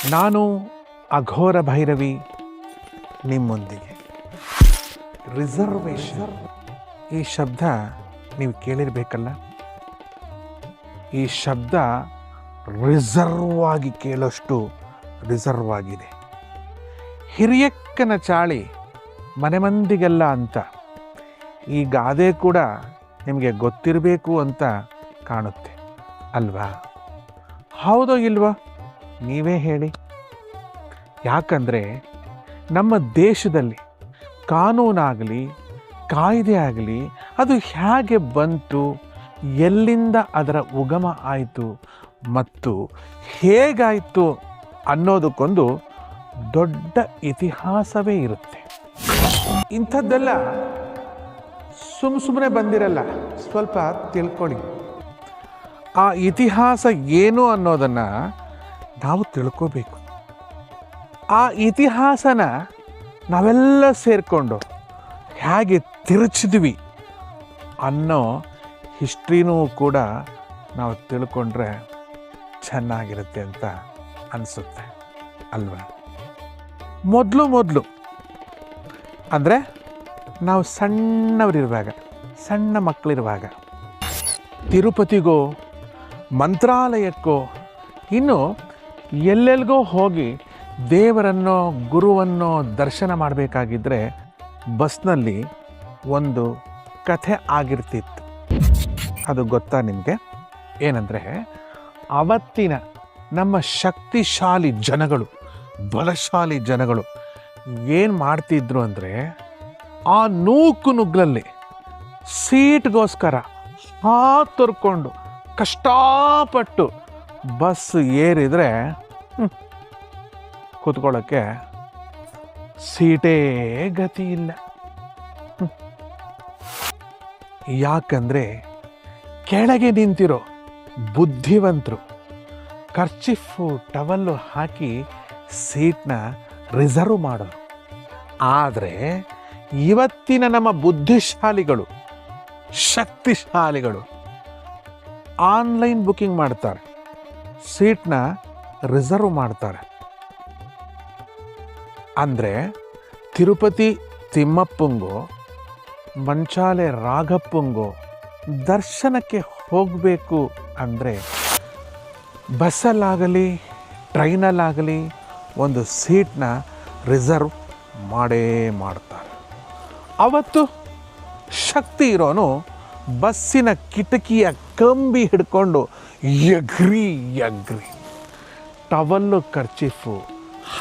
ನಾನು ಅಘೋರ ಭೈರವಿ ನಿಮ್ಮೊಂದಿಗೆ. ರಿಸರ್ವೇಷನ್ ಈ ಶಬ್ದ ನೀವು ಕೇಳಿರಬೇಕಲ್ಲ. ಈ ಶಬ್ದ ರಿಸರ್ವ್ ಆಗಿ ಕೇಳೋಷ್ಟು ರಿಸರ್ವ್ ಆಗಿದೆ. ಹಿರಿಯಕ್ಕನ ಚಾಳಿ ಮನೆ ಮಂದಿಗೆಲ್ಲ ಅಂತ ಈ ಗಾದೆ ಕೂಡ ನಿಮಗೆ ಗೊತ್ತಿರಬೇಕು ಅಂತ ಕಾಣುತ್ತೆ ಅಲ್ವಾ? ಹೌದೋ ಇಲ್ವಾ? ನೀವೇ ಹೇಳಿ. ಯಾಕಂದರೆ ನಮ್ಮ ದೇಶದಲ್ಲಿ ಕಾನೂನಾಗಲಿ ಕಾಯ್ದೆ ಆಗಲಿ ಅದು ಹೇಗೆ ಬಂತು, ಎಲ್ಲಿಂದ ಅದರ ಉಗಮ ಆಯಿತು ಮತ್ತು ಹೇಗಾಯಿತು ಅನ್ನೋದಕ್ಕೊಂದು ದೊಡ್ಡ ಇತಿಹಾಸವೇ ಇರುತ್ತೆ. ಇಂಥದ್ದೆಲ್ಲ ಸುಮ್ಮನೆ ಬಂದಿರಲ್ಲ, ಸ್ವಲ್ಪ ತಿಳ್ಕೊಳ್ಳಿ. ಆ ಇತಿಹಾಸ ಏನು ಅನ್ನೋದನ್ನು ನಾವು ತಿಳ್ಕೋಬೇಕು. ಆ ಇತಿಹಾಸನ ನಾವೆಲ್ಲ ಸೇರಿಕೊಂಡು ಹೇಗೆ ತಿರುಚಿದ್ವಿ ಅನ್ನೋ ಹಿಸ್ಟ್ರಿನೂ ಕೂಡ ನಾವು ತಿಳ್ಕೊಂಡ್ರೆ ಚೆನ್ನಾಗಿರುತ್ತೆ ಅಂತ ಅನಿಸುತ್ತೆ ಅಲ್ವಾ? ಮೊದಲು ಅಂದರೆ ನಾವು ಸಣ್ಣವರಿರುವಾಗ, ಸಣ್ಣ ಮಕ್ಕಳಿರುವಾಗ ತಿರುಪತಿಗೋ ಮಂತ್ರಾಲಯಕ್ಕೋ ಇನ್ನು ಎಲ್ಲೆಲ್ಗೋ ಹೋಗಿ ದೇವರನ್ನೋ ಗುರುವನ್ನೋ ದರ್ಶನ ಮಾಡಬೇಕಾಗಿದ್ದರೆ ಬಸ್ನಲ್ಲಿ ಒಂದು ಕಥೆ ಆಗಿರ್ತಿತ್ತು. ಅದು ಗೊತ್ತಾ ನಿಮಗೆ? ಏನಂದರೆ ಅವತ್ತಿನ ನಮ್ಮ ಶಕ್ತಿಶಾಲಿ ಜನಗಳು, ಬಲಶಾಲಿ ಜನಗಳು ಏನು ಮಾಡ್ತಿದ್ರು ಅಂದರೆ ಆ ನೂಕುನುಗ್ಲಲ್ಲಿ ಸೀಟ್ಗೋಸ್ಕರ ಹಾತೊರ್ಕೊಂಡು ಕಷ್ಟಪಟ್ಟು ಬಸ್ ಏರಿದರೆ ಕೂತ್ಕೊಳ್ಳೋಕ್ಕೆ ಸೀಟೇ ಗತಿ ಇಲ್ಲ. ಯಾಕಂದರೆ ಕೆಳಗೆ ನಿಂತಿರೋ ಬುದ್ಧಿವಂತರು ಕರ್ಚಿಫು ಟವಲ್ಲು ಹಾಕಿ ಸೀಟ್ನ ರಿಸರ್ವ್ ಮಾಡೋರು. ಆದರೆ ಇವತ್ತಿನ ನಮ್ಮ ಬುದ್ಧಿಶಾಲಿಗಳು, ಶಕ್ತಿಶಾಲಿಗಳು ಆನ್ಲೈನ್ ಬುಕ್ಕಿಂಗ್ ಮಾಡ್ತಾರೆ, ಸೀಟ್ನ ರಿಸರ್ವ್ ಮಾಡ್ತಾರೆ. ಅಂದರೆ ತಿರುಪತಿ ತಿಮ್ಮಪ್ಪಂಗೋ ಮಂಚಾಲೆ ರಾಘಪ್ಪಂಗೋ ದರ್ಶನಕ್ಕೆ ಹೋಗಬೇಕು ಅಂದರೆ ಬಸ್ಸಲ್ಲಾಗಲಿ ಟ್ರೈನಲ್ಲಾಗಲಿ ಒಂದು ಸೀಟ್ನ ರಿಸರ್ವ್ ಮಾಡೇ ಮಾಡ್ತಾರೆ. ಅವತ್ತು ಶಕ್ತಿ ಇರೋನು ಬಸ್ಸಿನ ಕಿಟಕಿಯ ಕಂಬಿ ಹಿಡ್ಕೊಂಡು ಎಗ್ರಿ ಟವಲ್ಲು ಕರ್ಚಿಫು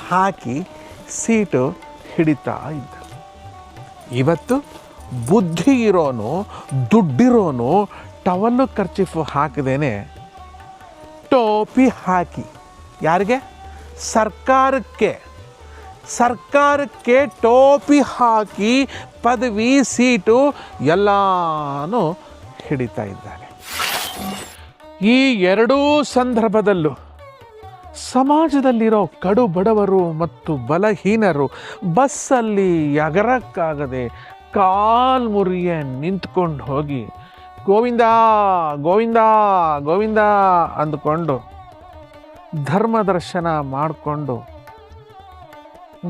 ಹಾಕಿ ಸೀಟು ಹಿಡಿತಾ ಇದ್ದ. ಇವತ್ತು ಬುದ್ಧಿ ಇರೋನು, ದುಡ್ಡಿರೋನು ಟವಲ್ಲು ಕರ್ಚಿಫು ಹಾಕದೇನೆ ಟೋಪಿ ಹಾಕಿ, ಯಾರಿಗೆ? ಸರ್ಕಾರಕ್ಕೆ ಟೋಪಿ ಹಾಕಿ ಪದವಿ ಸೀಟು ಎಲ್ಲಾನು ಹಿಡಿತಾ ಇದ್ದಾನೆ. ಈ ಎರಡೂ ಸಂದರ್ಭದಲ್ಲೂ ಸಮಾಜದಲ್ಲಿರೋ ಕಡು ಬಡವರು ಮತ್ತು ಬಲಹೀನರು ಬಸ್ಸಲ್ಲಿ ಎಗರಕ್ಕಾಗದೆ ಕಾಲ್ಮುರಿಯ ನಿಂತ್ಕೊಂಡು ಹೋಗಿ ಗೋವಿಂದ ಗೋವಿಂದ ಗೋವಿಂದ ಅಂದ್ಕೊಂಡು ಧರ್ಮ ದರ್ಶನ ಮಾಡಿಕೊಂಡು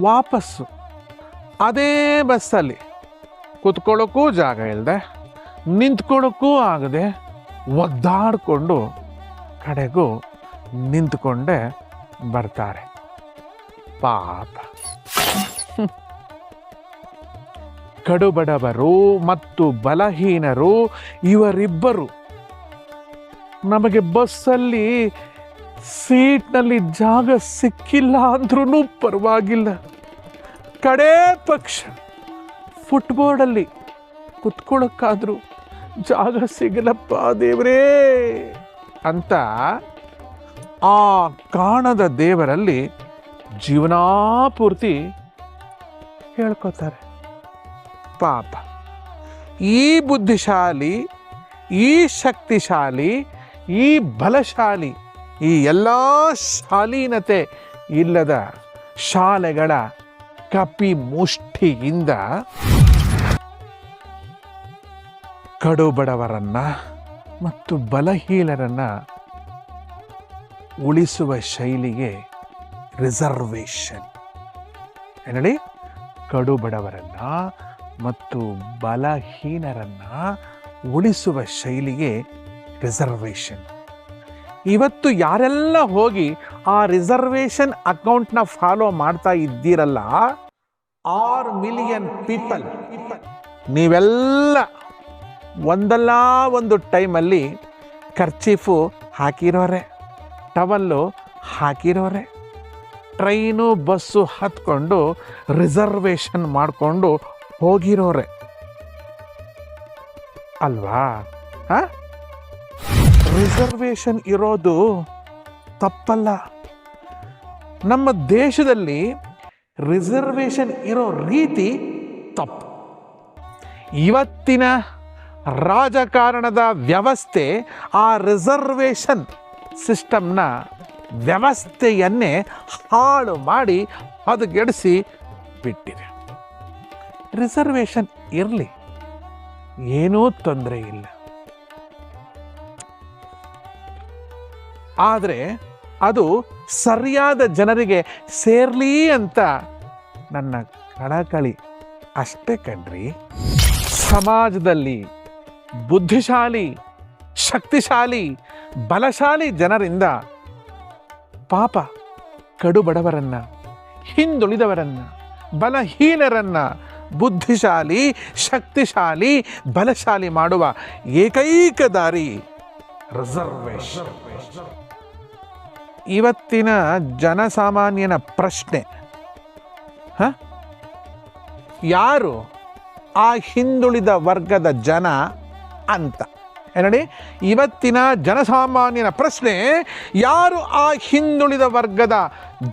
ವಾಪಸ್ಸು ಅದೇ ಬಸ್ಸಲ್ಲಿ ಕೂತ್ಕೊಳ್ಳೋಕ್ಕೂ ಜಾಗ ಇಲ್ಲದೆ, ನಿಂತ್ಕೊಳ್ಳೋಕ್ಕೂ ಆಗದೆ ಒದ್ದಾಡಿಕೊಂಡು ಕಡೆಗೂ ನಿಂತ್ಕೊಂಡೇ ಬರ್ತಾರೆ. ಪಾಪ. ಕಡುಬಡವರು ಮತ್ತು ಬಲಹೀನರು ಇವರಿಬ್ಬರು ನಮಗೆ ಬಸ್ಸಲ್ಲಿ ಸೀಟ್ನಲ್ಲಿ ಜಾಗ ಸಿಕ್ಕಿಲ್ಲ ಅಂದ್ರೂ ಪರವಾಗಿಲ್ಲ, ಕಡೇ ಪಕ್ಷ ಫುಟ್ಬೋರ್ಡಲ್ಲಿ ಕುತ್ಕೊಳ್ಳೋಕ್ಕಾದ್ರೂ ಜಾಗ ಸಿಗಲಪ್ಪ ದೇವರೇ ಅಂತ ಆ ಕಾಣದ ದೇವರಲ್ಲಿ ಜೀವನಾಪೂರ್ತಿ ಹೇಳ್ಕೊತಾರೆ. ಪಾಪ. ಈ ಬುದ್ಧಿಶಾಲಿ, ಈ ಶಕ್ತಿಶಾಲಿ, ಈ ಬಲಶಾಲಿ, ಈ ಎಲ್ಲ ಶಾಲೀನತೆ ಇಲ್ಲದ ಶಾಲೆಗಳ ಕಪಿ ಮುಷ್ಟಿಯಿಂದ ಕಡುಬಡವರನ್ನ ಮತ್ತು ಬಲಹೀನರನ್ನ ಉಳಿಸುವ ಶೈಲಿಗೆ ರಿಸರ್ವೇಷನ್. ಏನೇಳಿ, ಕಡು ಬಡವರನ್ನ ಮತ್ತು ಬಲಹೀನರನ್ನ ಉಳಿಸುವ ಶೈಲಿಗೆ ರಿಸರ್ವೇಷನ್. ಇವತ್ತು ಯಾರೆಲ್ಲ ಹೋಗಿ ಆ ರಿಸರ್ವೇಷನ್ ಅಕೌಂಟ್ನ ಫಾಲೋ ಮಾಡ್ತಾ ಇದ್ದೀರಲ್ಲ, 6 ಮಿಲಿಯನ್ ಪೀಪಲ್, ನೀವೆಲ್ಲ ಒಂದಲ್ಲ ಒಂದು ಟೈಮಲ್ಲಿ ಖರ್ಚೀಫು ಹಾಕಿರೋರೆ, ಟವಲ್ಲು ಹಾಕಿರೋರೆ, ಟ್ರೈನು ಬಸ್ಸು ಹತ್ಕೊಂಡು ರಿಸರ್ವೇಷನ್ ಮಾಡಿಕೊಂಡು ಹೋಗಿರೋರೆ ಅಲ್ವಾ? ರಿಸರ್ವೇಷನ್ ಇರೋದು ತಪ್ಪಲ್ಲ. ನಮ್ಮ ದೇಶದಲ್ಲಿ ರಿಸರ್ವೇಷನ್ ಇರೋ ರೀತಿ ತಪ್ಪು. ಇವತ್ತಿನ ರಾಜಕಾರಣದ ವ್ಯವಸ್ಥೆ ಆ ರಿಸರ್ವೇಷನ್ ಸಿಸ್ಟಮ್ನ ವ್ಯವಸ್ಥೆಯನ್ನೇ ಹಾಳು ಮಾಡಿ ಹದಗೆಡಿಸಿ ಬಿಟ್ಟಿದೆ. ರಿಸರ್ವೇಷನ್ ಇರಲಿ, ಏನೂ ತೊಂದರೆ ಇಲ್ಲ. ಆದರೆ ಅದು ಸರಿಯಾದ ಜನರಿಗೆ ಸೇರಲಿ ಅಂತ ನನ್ನ ಕಳಕಳಿ ಅಷ್ಟೇ ಕಣ್ರಿ. ಸಮಾಜದಲ್ಲಿ ಬುದ್ಧಿಶಾಲಿ, ಶಕ್ತಿಶಾಲಿ, ಬಲಶಾಲಿ ಜನರಿಂದ ಪಾಪ ಕಡು ಬಡವರನ್ನ, ಹಿಂದುಳಿದವರನ್ನ, ಬಲಹೀನರನ್ನ ಬುದ್ಧಿಶಾಲಿ, ಶಕ್ತಿಶಾಲಿ, ಬಲಶಾಲಿ ಮಾಡುವ ಏಕೈಕ ದಾರಿ ರಿಸರ್ವೇಷನ್. ಇವತ್ತಿನ ಜನಸಾಮಾನ್ಯನ ಪ್ರಶ್ನೆ, ಯಾರು ಆ ಹಿಂದುಳಿದ ವರ್ಗದ ಜನ ಅಂತ? ನೋಡಿ, ಇವತ್ತಿನ ಜನಸಾಮಾನ್ಯನ ಪ್ರಶ್ನೆ, ಯಾರು ಆ ಹಿಂದುಳಿದ ವರ್ಗದ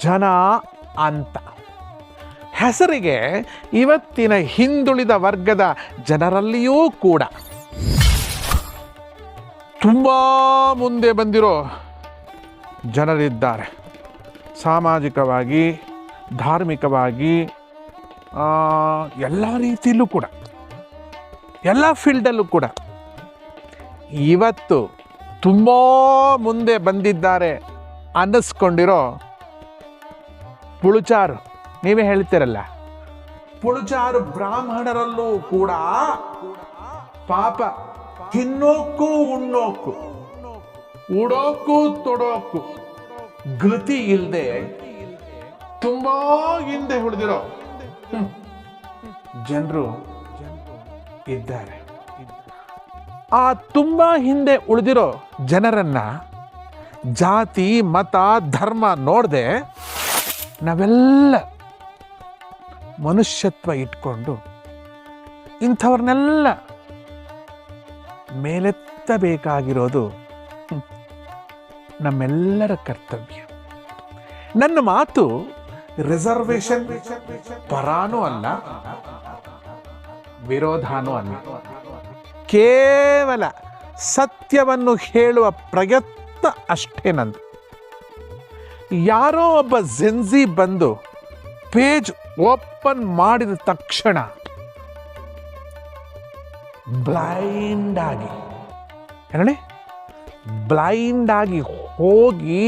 ಜನ ಅಂತ. ಹೆಸರಿಗೆ ಇವತ್ತಿನ ಹಿಂದುಳಿದ ವರ್ಗದ ಜನರಲ್ಲಿಯೂ ಕೂಡ ತುಂಬ ಮುಂದೆ ಬಂದಿರೋ ಜನರಿದ್ದಾರೆ. ಸಾಮಾಜಿಕವಾಗಿ, ಧಾರ್ಮಿಕವಾಗಿ, ಎಲ್ಲ ರೀತಿಯಲ್ಲೂ ಕೂಡ, ಎಲ್ಲ ಫೀಲ್ಡಲ್ಲೂ ಕೂಡ ಇವತ್ತು ತುಂಬ ಮುಂದೆ ಬಂದಿದ್ದಾರೆ ಅನ್ನಿಸ್ಕೊಂಡಿರೋ ಪುಳುಚಾರು, ನೀವೇ ಹೇಳ್ತೀರಲ್ಲ, ಪುಳುಚಾರು ಬ್ರಾಹ್ಮಣರಲ್ಲೂ ಕೂಡ ಪಾಪ ತಿನ್ನೋಕ್ಕೂ ಉಣ್ಣೋಕ್ಕೂ, ಉಡೋಕ್ಕೂ ತೊಡೋಕ್ಕೂ ಗತಿ ಇಲ್ಲದೆ ತುಂಬಾ ಹಿಂದೆ ಉಳಿದಿರೋ ಜನರು ಇದ್ದಾರೆ. ಆ ತುಂಬಾ ಹಿಂದೆ ಉಳಿದಿರೋ ಜನರನ್ನ ಜಾತಿ, ಮತ, ಧರ್ಮ ನೋಡದೆ ನಾವೆಲ್ಲ ಮನುಷ್ಯತ್ವ ಇಟ್ಕೊಂಡು ಇಂಥವ್ರನ್ನೆಲ್ಲ ಮೇಲೆತ್ತಬೇಕಾಗಿರೋದು ನಮ್ಮೆಲ್ಲರ ಕರ್ತವ್ಯ. ನನ್ನ ಮಾತು ರಿಸರ್ವೇಷನ್ ಪರಾನೂ ಅಲ್ಲ, ವಿರೋಧಾನೂ ಅಲ್ಲ. ಕೇವಲ ಸತ್ಯವನ್ನು ಹೇಳುವ ಪ್ರಯತ್ನ ಅಷ್ಟೇ ನಂದು. ಯಾರೋ ಒಬ್ಬ ಜೆನ್ಜಿ ಬಂದು ಪೇಜ್ ಓಪನ್ ಮಾಡಿದ ತಕ್ಷಣ ಬ್ಲೈಂಡ್ ಆಗಿ ಹೋಗಿ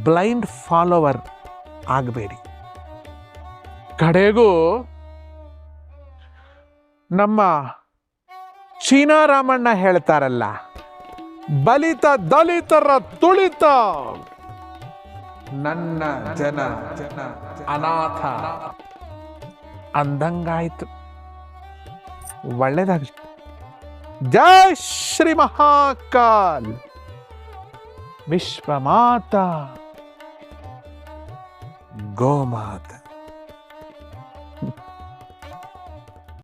ಬ್ಲೈಂಡ್ ಫಾಲೋವರ್ ಆಗಬೇಡಿ. ಕಡೆಗೂ ನಮ್ಮ ಚೀನಾ ರಾಮಣ್ಣ ಹೇಳ್ತಾರಲ್ಲ, ಬಲಿತ ದಲಿತರ ತುಳಿತ, ನನ್ನ ಜನ ಅನಾಥ ಅಂದಂಗಾಯ್ತು. ಒಳ್ಳೆದಾಗಲಿ. ಜೈ ಶ್ರೀ ಮಹಾಕಾಲ್, ವಿಶ್ವಮಾತಾ, ಗೋಮಾತಾ.